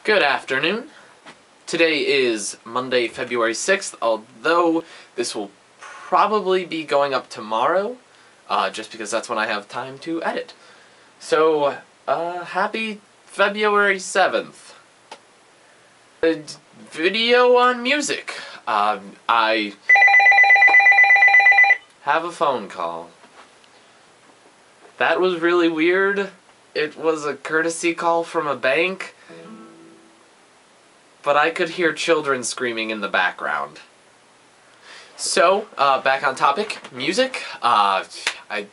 Good afternoon. Today is Monday, February 6th, although this will probably be going up tomorrow, just because that's when I have time to edit. So, happy February 7th. A video on music. I have a phone call. That was really weird. It was a courtesy call from a bank, but I could hear children screaming in the background. So, back on topic, music. I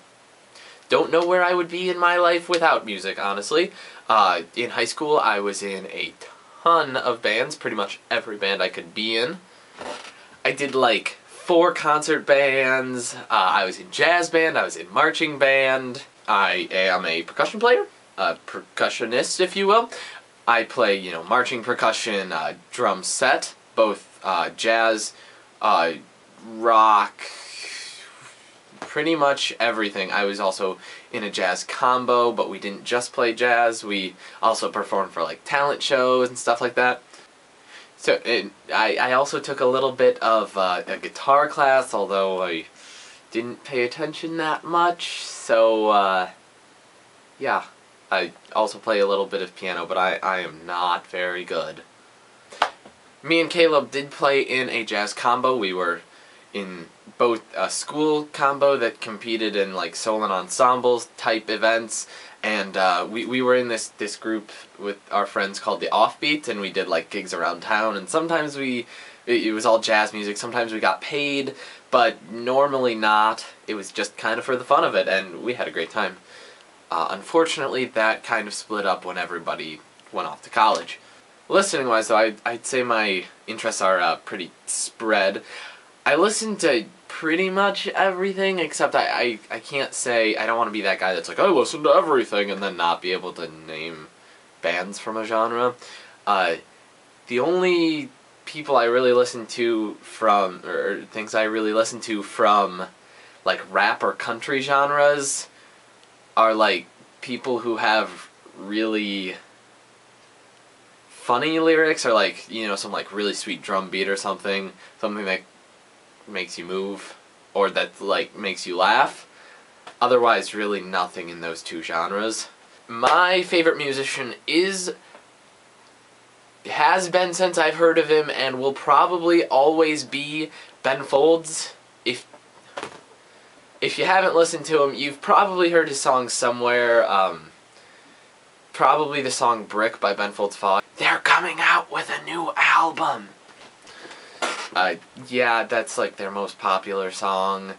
don't know where I would be in my life without music, honestly. In high school, I was in a ton of bands, pretty much every band I could be in. I did like 4 concert bands, I was in jazz band, I was in marching band. I am a percussion player, a percussionist, if you will. I play, marching percussion, drum set, both jazz, rock, pretty much everything. I was also in a jazz combo, but we didn't just play jazz. We also performed for like talent shows and stuff like that. So I also took a little bit of a guitar class, although I didn't pay attention that much. So yeah. I also play a little bit of piano, but I am not very good. Me and Caleb did play in a jazz combo. We were in both a school combo that competed in like solo and ensembles type events, and we were in this group with our friends called the Offbeat, and we did like gigs around town, and sometimes it was all jazz music, sometimes we got paid, but normally not. It was just kind of for the fun of it, and we had a great time. Unfortunately, that kind of split up when everybody went off to college. Listening-wise, though, I'd say my interests are pretty spread. I listen to pretty much everything, except I can't say, I don't want to be that guy that's like, I listen to everything, and then not be able to name bands from a genre. The only people I really listen to from, or things I really listen to from, like, rap or country genres are like people who have really funny lyrics, or like, some like really sweet drum beat or something that makes you move, or that like makes you laugh. Otherwise, really nothing in those two genres. My favorite musician has been since I've heard of him, and will probably always be Ben Folds. If you haven't listened to him, you've probably heard his song somewhere. Probably the song Brick by Ben Folds Follies. They're coming out with a new album! Yeah, that's like their most popular song.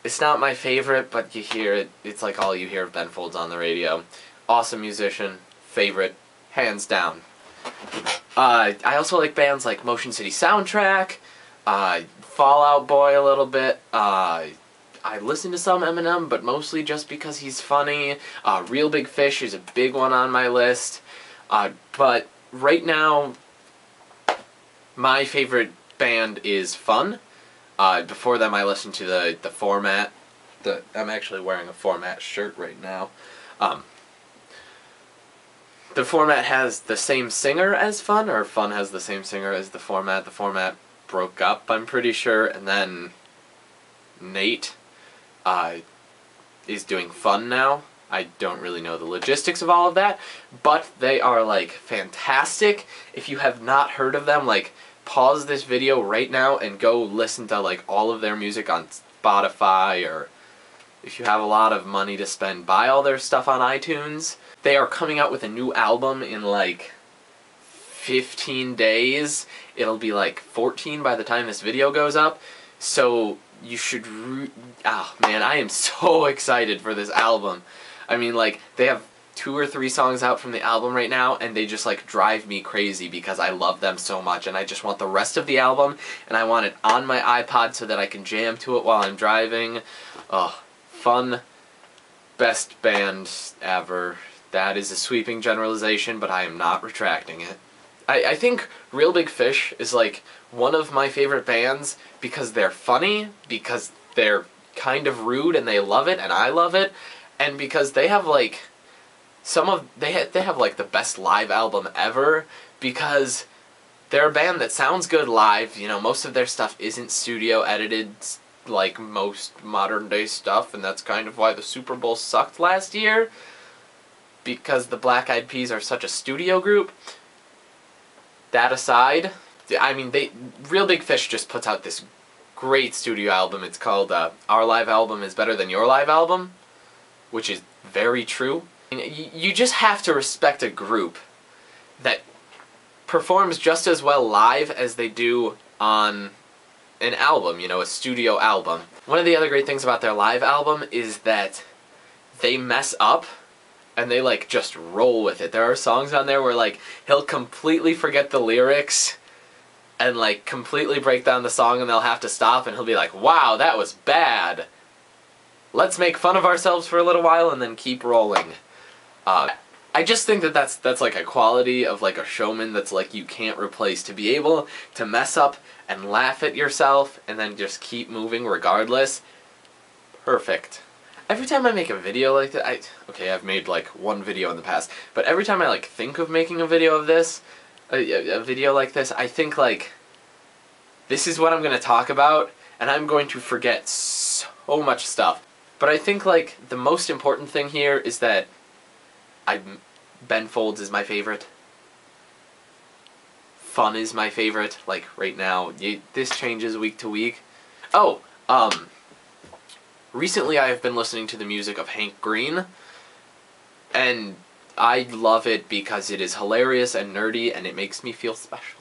It's not my favorite, but you hear it. It's like all you hear of Ben Folds on the radio. Awesome musician. Favorite. Hands down. I also like bands like Motion City Soundtrack, Fall Out Boy a little bit, I listen to some Eminem, but mostly just because he's funny. Real Big Fish is a big one on my list. But right now, my favorite band is Fun. Before them, I listened to the Format. I'm actually wearing a Format shirt right now. The Format has the same singer as Fun, or Fun has the same singer as the Format. The Format broke up, I'm pretty sure, and then Nate is doing Fun now. I don't really know the logistics of all of that, but they are like fantastic. If you have not heard of them, like, pause this video right now and go listen to like all of their music on Spotify, or if you have a lot of money to spend, buy all their stuff on iTunes. They are coming out with a new album in like 15 days. It'll be like 14 by the time this video goes up. So you should man, I am so excited for this album. I mean, like, they have 2 or 3 songs out from the album right now, and they just like drive me crazy because I love them so much, and I just want the rest of the album, and I want it on my iPod so that I can jam to it while I'm driving. Oh, Fun. Best band ever. That is a sweeping generalization, but I am not retracting it. I think Real Big Fish is like one of my favorite bands because they're funny, because they're kind of rude and they love it and I love it, and because they have like they have like the best live album ever, because they're a band that sounds good live. You know, most of their stuff isn't studio edited like most modern day stuff, and that's kind of why the Super Bowl sucked last year, because the Black Eyed Peas are such a studio group. That aside, I mean, Real Big Fish just puts out this great studio album. It's called Our Live Album is Better Than Your Live Album, which is very true. I mean, you just have to respect a group that performs just as well live as they do on an album, you know, a studio album. One of the other great things about their live album is that they mess up and they like just roll with it. There are songs on there where like he'll completely forget the lyrics and like completely break down the song, and they'll have to stop and he'll be like, wow, that was bad. Let's make fun of ourselves for a little while and then keep rolling. I just think that that's like a quality of like a showman that's like you can't replace. To be able to mess up and laugh at yourself and then just keep moving regardless. Perfect. Every time I make a video like that, okay, I've made like one video in the past, but every time I like think of making a video of this, a video like this, I think like, this is what I'm going to talk about, and I'm going to forget so much stuff. But I think like the most important thing here is that Ben Folds is my favorite. Fun is my favorite. Like right now, this changes week to week. Oh, recently I have been listening to the music of Hank Green, and I love it because it is hilarious and nerdy, and it makes me feel special.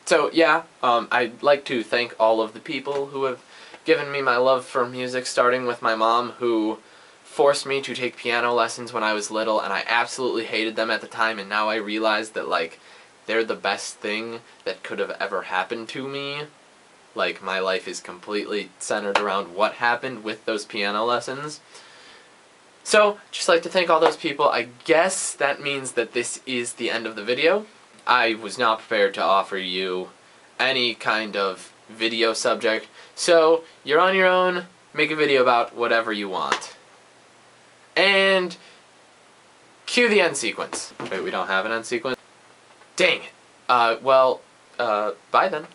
So yeah, I'd like to thank all of the people who have given me my love for music, starting with my mom, who forced me to take piano lessons when I was little, and I absolutely hated them at the time, and now I realize that like they're the best thing that could have ever happened to me. Like, my life is completely centered around what happened with those piano lessons. So, just like to thank all those people. I guess that means that this is the end of the video. I was not prepared to offer you any kind of video subject, so you're on your own. Make a video about whatever you want. And cue the end sequence. Wait, we don't have an end sequence? Dang it. Bye then.